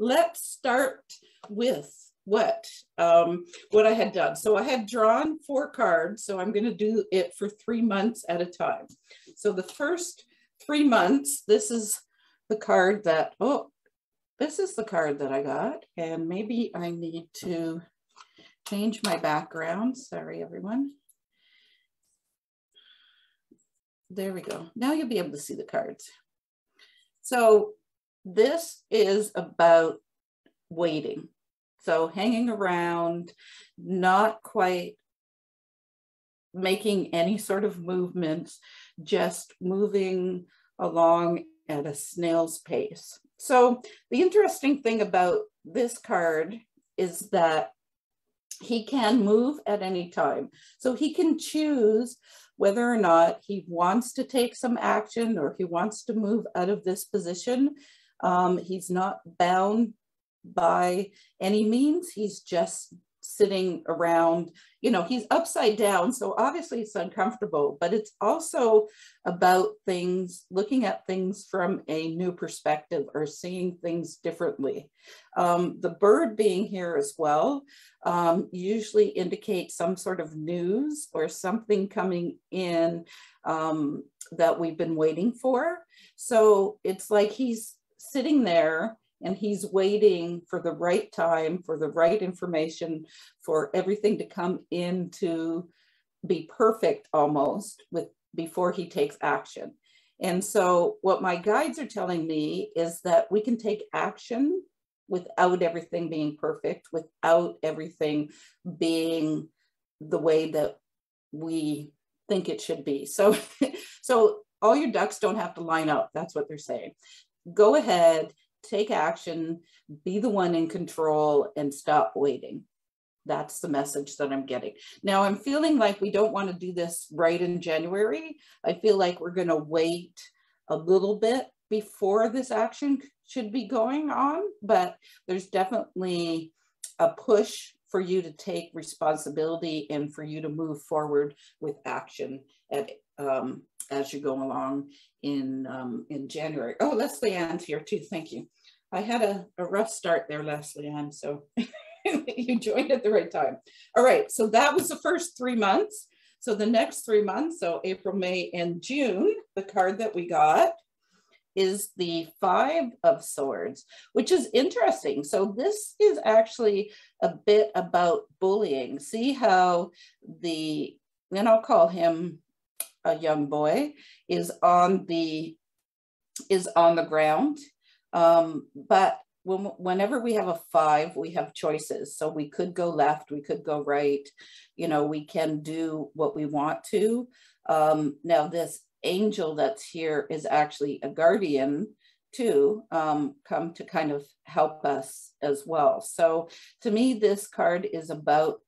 let's start with what I had done. So I had drawn 4 cards, so I'm going to do it for 3 months at a time. So the first 3 months, this is the card that, this is the card that I got, and maybe I need to change my background. Sorry, everyone. There we go. Now you'll be able to see the cards. So this is about waiting. So hanging around, not quite making any sort of movements, just moving along at a snail's pace. So the interesting thing about this card is that he can move at any time. So he can choose whether or not he wants to take some action or he wants to move out of this position. He's not bound by any means. He's just sitting around, you know, he's upside down. So obviously it's uncomfortable, but it's also about things, looking at things from a new perspective or seeing things differently. The bird being here as well usually indicates some sort of news or something coming in that we've been waiting for. So it's like he's sitting there and he's waiting for the right time, for the right information, for everything to come in to be perfect almost before he takes action. And so what my guides are telling me is that we can take action without everything being perfect, without everything being the way that we think it should be. So, so all your ducks don't have to line up. That's what they're saying. Go ahead, take action, be the one in control, and stop waiting. That's the message that I'm getting. Now I'm feeling like we don't want to do this right in January. I feel like we're going to wait a little bit before this action should be going on, but there's definitely a push for you to take responsibility and for you to move forward with action at, as you go along in January. Oh, Leslie Ann's here too. Thank you. I had a rough start there, Leslie Ann, so you joined at the right time. All right, so that was the first 3 months. So the next 3 months, so April, May, and June, the card that we got is the 5 of Swords, which is interesting. So this is actually a bit about bullying. See how the, and I'll call him a young boy, is on the ground. But whenever we have a 5, we have choices. So we could go left, we could go right, you know, we can do what we want to. Now this angel that's here is actually a guardian too, come to kind of help us as well. So to me, this card is about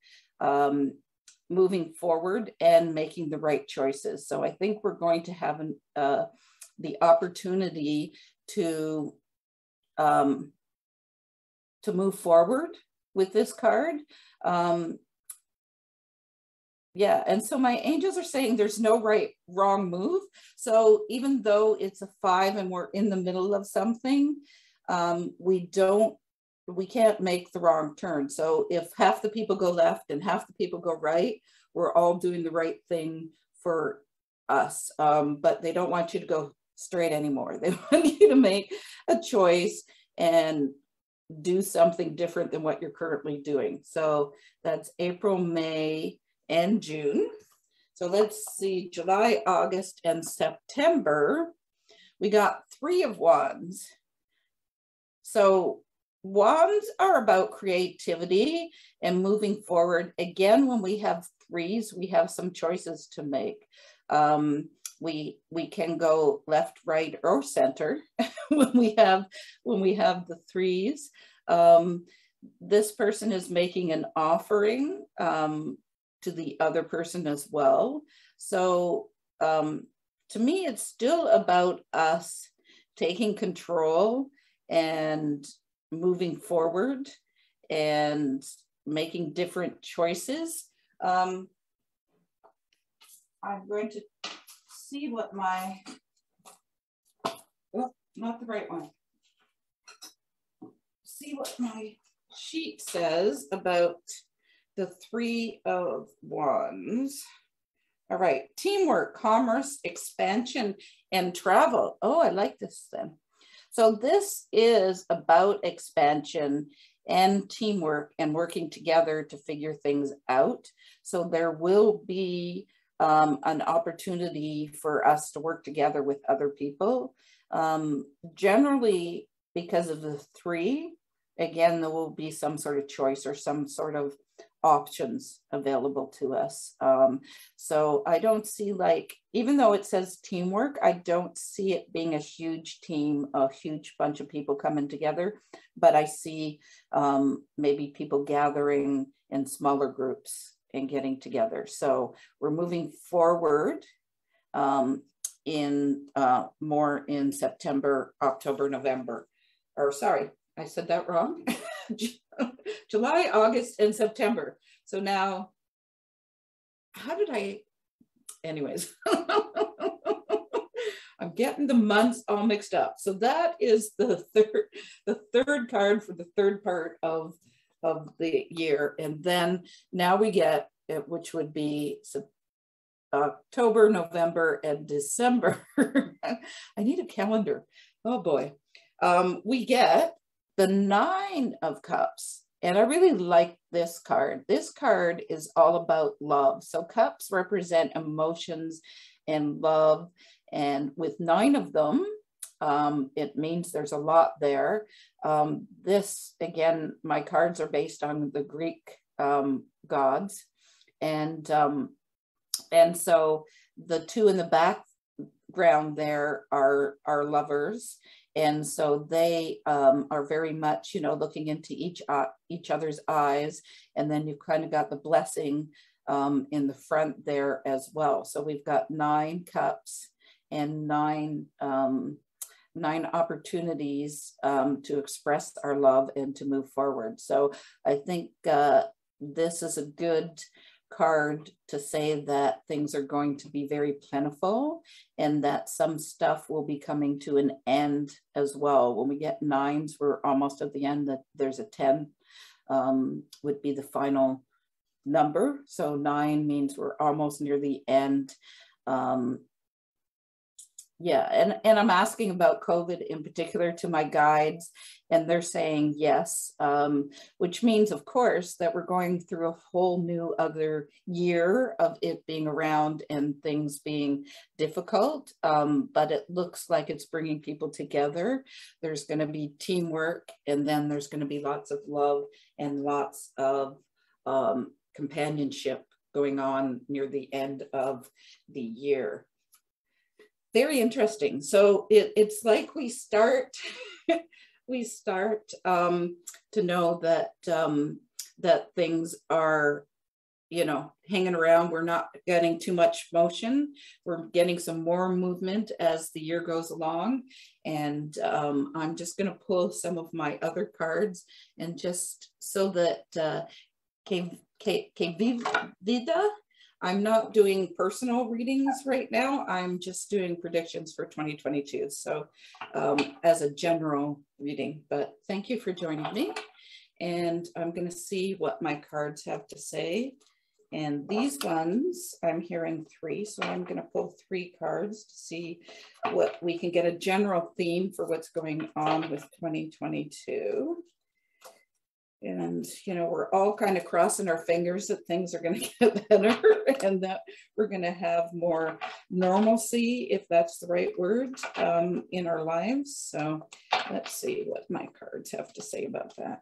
moving forward and making the right choices. So I think we're going to have the opportunity to move forward with this card. Yeah, and so my angels are saying there's no wrong move. So even though it's a 5 and we're in the middle of something, we can't make the wrong turn. So if half the people go left and half the people go right, we're all doing the right thing for us. But they don't want you to go straight anymore. They want you to make a choice and do something different than what you're currently doing. So that's April, May, and June. So let's see, July, August, and September. We got 3 of Wands. So Wands are about creativity and moving forward. Again, when we have 3s, we have some choices to make. We can go left, right, or center when we have the 3s. This person is making an offering to the other person as well. So to me, it's still about us taking control and moving forward and making different choices. I'm going to see what my, oh, not the right one. see what my sheet says about the Three of Wands. All right, teamwork, commerce, expansion, and travel. Oh, I like this then. So this is about expansion and teamwork and working together to figure things out. So there will be an opportunity for us to work together with other people. Generally, because of the three, again, there will be some sort of choice or some sort of options available to us. So I don't see, like, even though it says teamwork, I don't see it being a huge team, a huge bunch of people coming together, but I see maybe people gathering in smaller groups and getting together. So we're moving forward in more in September, October, November, or sorry, I said that wrong. July, August, and September. So now, how did I, anyways, I'm getting the months all mixed up. So that is the third card for the third part of the year. And then now we get, which would be October, November, and December. I need a calendar. Oh boy. We get the Nine of Cups. And I really like this card. This card is all about love. So cups represent emotions and love. And with 9 of them, it means there's a lot there. This, again, my cards are based on the Greek gods. And so the 2 in the background there are lovers. And so they are very much, you know, looking into each other's eyes. And then you've kind of got the blessing in the front there as well. So we've got 9 cups and 9 opportunities to express our love and to move forward. So I think this is a good card to say that things are going to be very plentiful and that some stuff will be coming to an end as well. When we get 9s, we're almost at the end. That there's a 10 would be the final number. So 9 means we're almost near the end. Yeah, and I'm asking about COVID in particular to my guides, and they're saying yes, which means, of course, that we're going through a whole new other year of it being around and things being difficult, but it looks like it's bringing people together. There's going to be teamwork, and then there's going to be lots of love and lots of companionship going on near the end of the year. Very interesting. So it's like we start to know that that things are, you know, hanging around. We're not getting too much motion. We're getting some more movement as the year goes along. And I'm just going to pull some of my other cards, and just so that Vida. I'm not doing personal readings right now. I'm just doing predictions for 2022. So as a general reading, but thank you for joining me. And I'm going to see what my cards have to say. And these ones, I'm hearing 3. So I'm going to pull 3 cards to see what we can get a general theme for what's going on with 2022. And, you know, we're all kind of crossing our fingers that things are going to get better and that we're going to have more normalcy, if that's the right word, in our lives. So let's see what my cards have to say about that.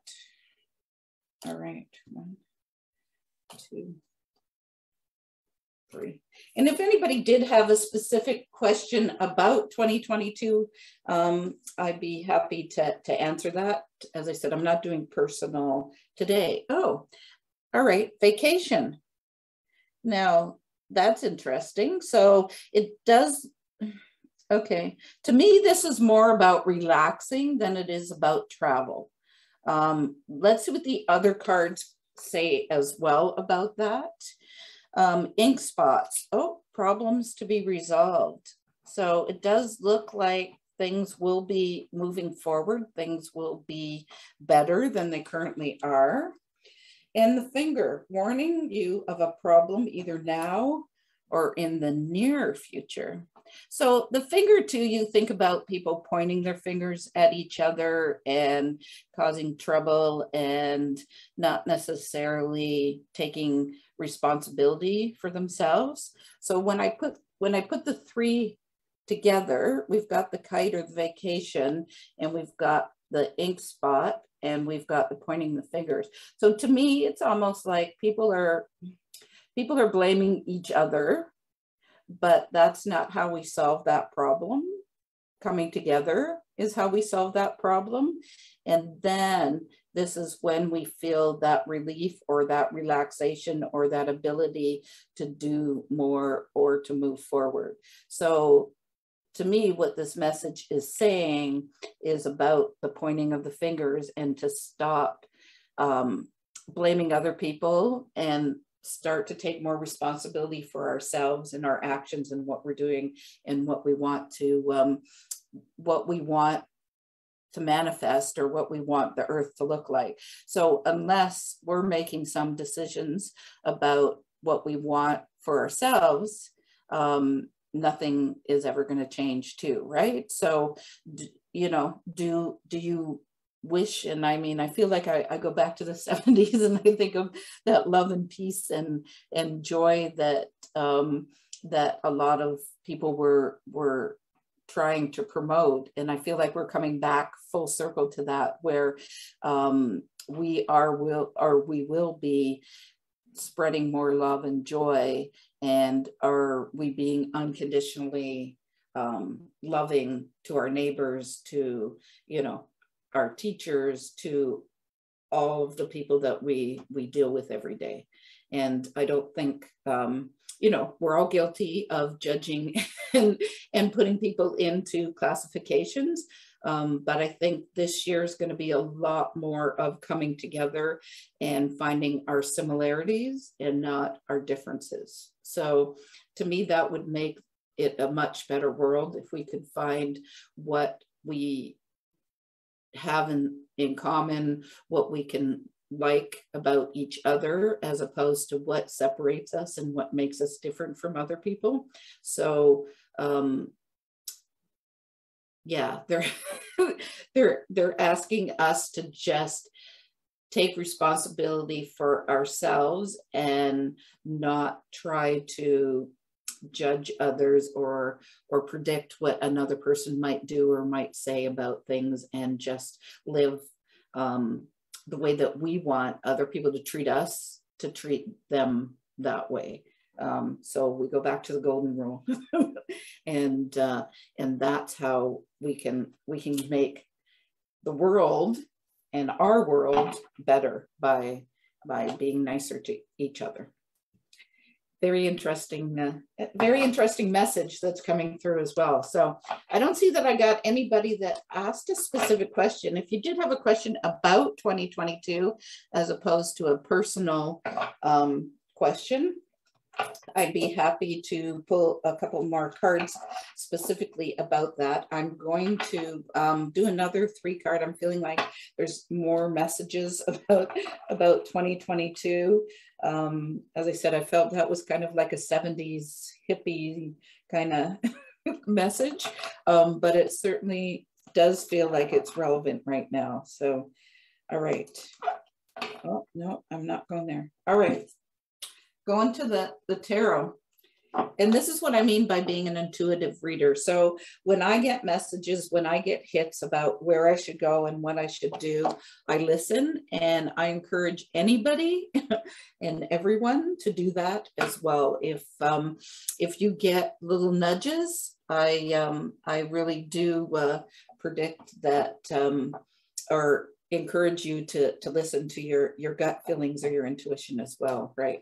All right. 1, 2, 3. And if anybody did have a specific question about 2022, I'd be happy to answer that. As I said, I'm not doing personal today. Oh, all right, vacation. Now, that's interesting. So it does, okay. To me, this is more about relaxing than it is about travel. Let's see what the other cards say as well about that. Ink spots. Oh, problems to be resolved. So it does look like things will be moving forward. Things will be better than they currently are. And the finger, warning you of a problem either now or in the near future. So the finger too, you think about people pointing their fingers at each other and causing trouble and not necessarily taking responsibility for themselves. So when I put the three together, we've got the kite or the vacation, and we've got the ink spot, and we've got the pointing the fingers. So to me, it's almost like people are blaming each other, but that's not how we solve that problem. Coming together is how we solve that problem. And then this is when we feel that relief or that relaxation or that ability to do more or to move forward. So to me, what this message is saying is about the pointing of the fingers and to stop blaming other people and start to take more responsibility for ourselves and our actions and what we're doing and what we want to manifest or what we want the earth to look like. So unless we're making some decisions about what we want for ourselves, nothing is ever going to change too, right? So, you know, do you wish, and I mean, I feel like I go back to the 70s and I think of that love and peace and joy that that a lot of people were trying to promote. And I feel like we're coming back full circle to that, where we will be spreading more love and joy, and are we being unconditionally loving to our neighbors, to, you know, our teachers, to all of the people that we deal with every day. And I don't think, you know, we're all guilty of judging and putting people into classifications. But I think this year is going to be a lot more of coming together and finding our similarities and not our differences. So to me, that would make it a much better world if we could find what we have in common, what we can like about each other, as opposed to what separates us and what makes us different from other people. So yeah, they're asking us to just take responsibility for ourselves and not try to judge others or predict what another person might do or might say about things, and just live the way that we want other people to treat us, to treat them that way. So we go back to the golden rule, and that's how we can make the world and our world better by being nicer to each other. Very interesting message that's coming through as well. So I don't see that I got anybody that asked a specific question. If you did have a question about 2022, as opposed to a personal question, I'd be happy to pull a couple more cards specifically about that. I'm going to do another 3-card. I'm feeling like there's more messages about 2022. As I said, I felt that was kind of like a 70s hippie kind of message, but it certainly does feel like it's relevant right now. So, all right. Oh, no, I'm not going there. All right. Going to the tarot. And this is what I mean by being an intuitive reader. So when I get messages, when I get hits about where I should go and what I should do, I listen, and I encourage anybody and everyone to do that as well. If you get little nudges, I really do predict that, or encourage you to listen to your gut feelings or your intuition as well, right?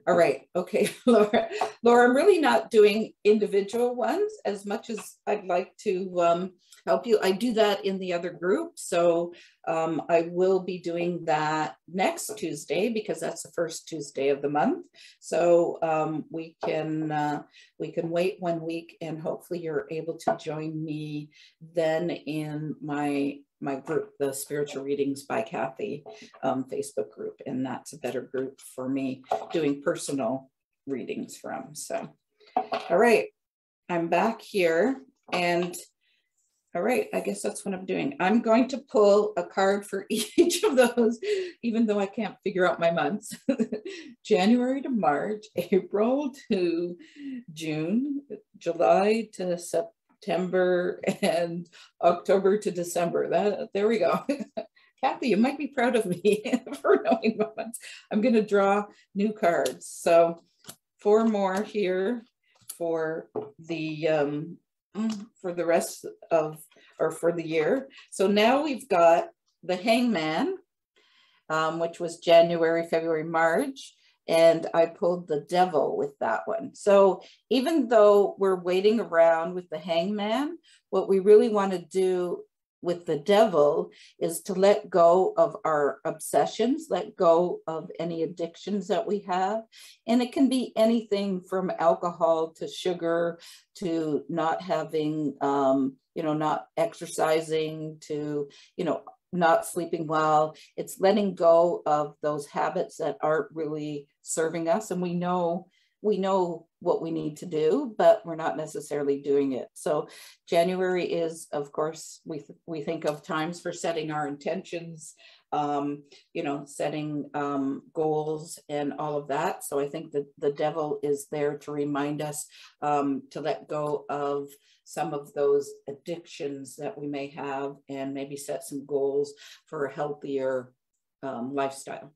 All right. Okay, Laura. Laura, I'm really not doing individual ones as much as I'd like to help you. I do that in the other group. So I will be doing that next Tuesday because that's the first Tuesday of the month. So we can wait 1 week and hopefully you're able to join me then in my group, the Spiritual Readings by Kathy Facebook group. And that's a better group for me doing personal readings from. So, all right, I'm back here and all right, I guess that's what I'm doing. I'm going to pull a card for each of those, even though I can't figure out my months. January to March, April to June, July to September, and October to December. There we go. Kathy, you might be proud of me for knowing my months. I'm going to draw new cards. So 4 more here for the rest of, or for the year. So now we've got the Hangman, which was January, February, March, and I pulled the Devil with that one. So even though we're waiting around with the Hangman, what we really want to do with the Devil is to let go of our obsessions, let go of any addictions that we have. And it can be anything from alcohol to sugar to not having, not exercising to, not sleeping well. It's letting go of those habits that aren't really serving us. And we know what we need to do, but we're not necessarily doing it. So January is, of course, we think of times for setting our intentions, setting goals and all of that. So I think that the Devil is there to remind us to let go of some of those addictions that we may have and maybe set some goals for a healthier lifestyle.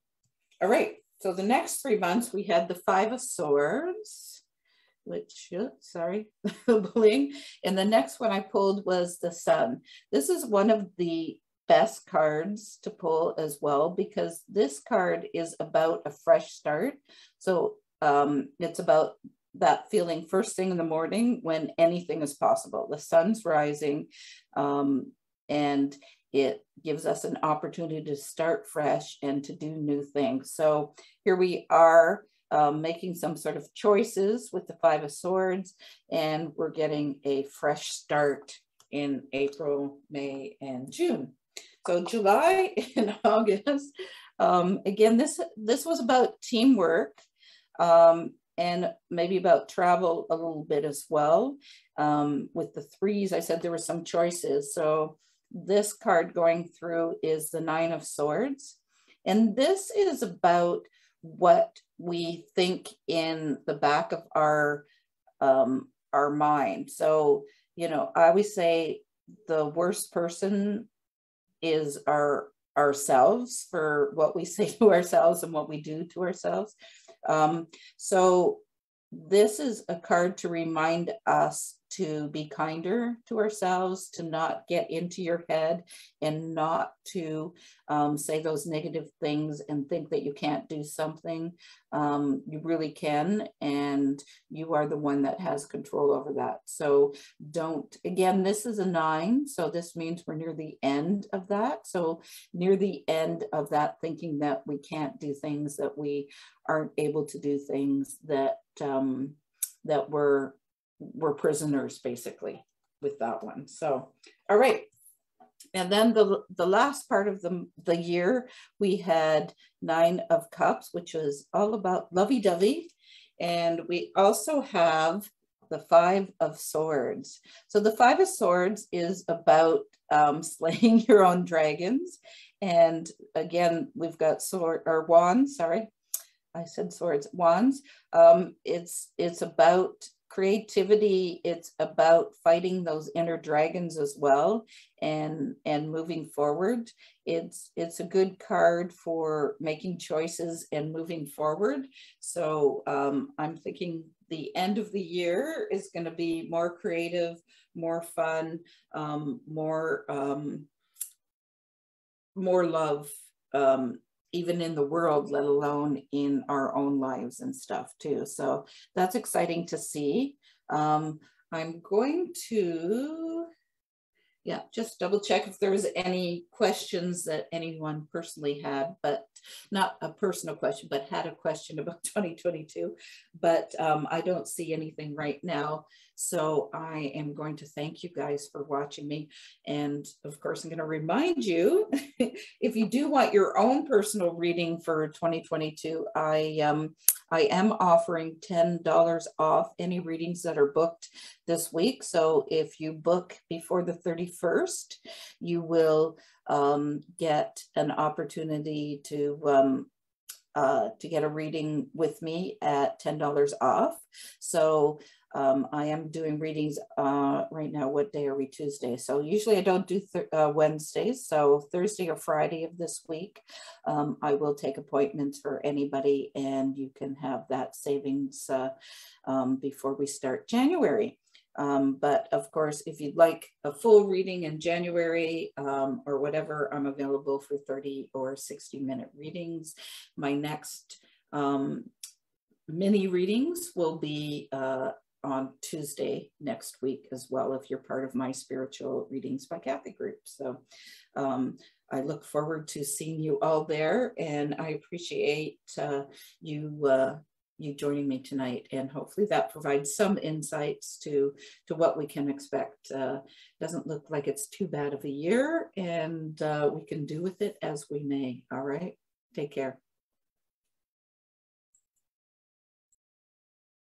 All right. So the next 3 months, we had the 5 of Swords, which, bullying. And the next one I pulled was the Sun. This is one of the best cards to pull as well, because this card is about a fresh start. So it's about that feeling first thing in the morning when anything is possible. The sun's rising and it gives us an opportunity to start fresh and to do new things. So here we are making some sort of choices with the 5 of Swords, and we're getting a fresh start in April, May, and June. So July and August, again, this was about teamwork and maybe about travel a little bit as well. With the 3s, I said there were some choices. So this card going through is the 9 of Swords. And this is about what we think in the back of our mind. So, I always say the worst person is ourselves, for what we say to ourselves and what we do to ourselves. So this is a card to remind us to be kinder to ourselves, to not get into your head and not to say those negative things and think that you can't do something. You really can, and you are the one that has control over that. So again, this is a 9, so this means we're near the end of that. So near the end of that thinking that we can't do things, that we aren't able to do things, that we're prisoners basically with that one. So, all right. And then the last part of the year, we had 9 of Cups, which was all about lovey-dovey. And we also have the 5 of Swords. So the 5 of Swords is about slaying your own dragons. And again, we've got wands, sorry. I said swords, wands. It's about creativity. It's about fighting those inner dragons as well, and moving forward. It's a good card for making choices and moving forward. So I'm thinking the end of the year is going to be more creative, more fun, more love even in the world, let alone in our own lives and stuff too. So that's exciting to see. I'm going to, yeah, just double check if there was any questions that anyone personally had, but not a personal question, but had a question about 2022. But I don't see anything right now. So I am going to thank you guys for watching me. And of course, I'm going to remind you, if you do want your own personal reading for 2022, I am offering $10 off any readings that are booked this week. So if you book before the 31st, you will get an opportunity to get a reading with me at $10 off. So I am doing readings right now. What day are we? Tuesday. So usually I don't do Wednesdays. So Thursday or Friday of this week, I will take appointments for anybody, and you can have that savings before we start January. But of course, if you'd like a full reading in January or whatever, I'm available for 30 or 60-minute readings. My next mini readings will be on Tuesday next week as well, if you're part of my Spiritual Readings by Kathy group. So I look forward to seeing you all there, and I appreciate you joining me tonight, and hopefully that provides some insights to what we can expect. Doesn't look like it's too bad of a year, and we can do with it as we may. All right, take care.